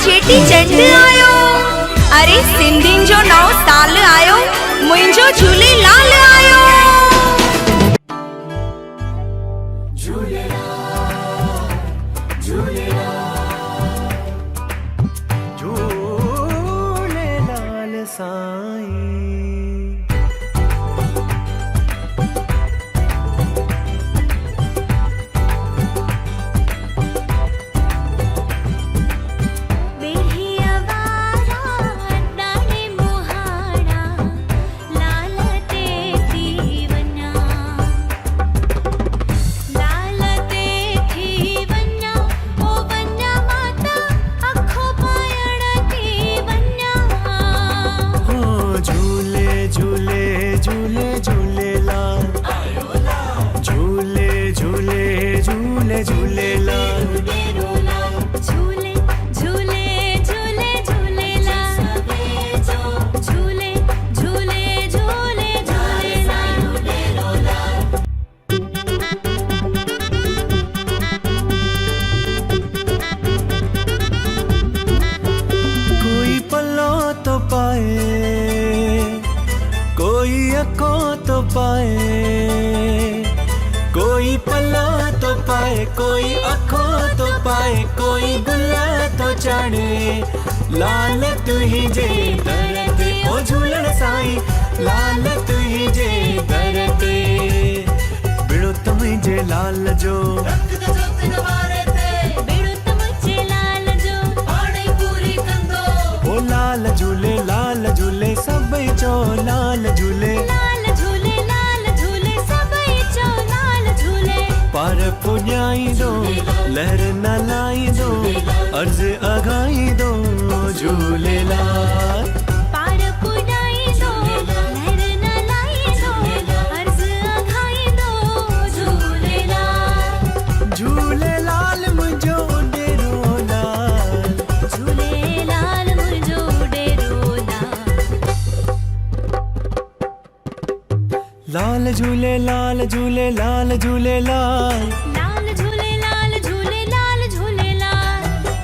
चेटी चंड आयो। अरे सिंधियुनि जो नओं साल आयो, मुंहिंजो झूलेलाल आयो। झूलेलाल साईं। कोई अखों तो पाए, कोई पल्ला तो पाए, कोई अखों तो पाए, कोई गुल्ला तो चढ़े। लाल तुही जे दर ते ओ झूलण साईं, लाल तुही जे दर ते। बिड़ो तुंहिंजे लाल जो लाल झूले, लाल झूले सभई चो लाल झूले, लाल झूले, लाल झूले सभई चो लाल झूले। पार पुॼाई दो, लहर न लाई दो, अर्ज़ अघाई दो झूलेलाल। पार पुॼाई दो, लहर न लाई दो, अर्ज़ अघाई दो झूलेलाल। झूलेलाल मुंहिंजो डेरो लाल, झूलेलाल मुंहिंजो डेरो लाल झूले, लाल झूले, लाल झूले लाल।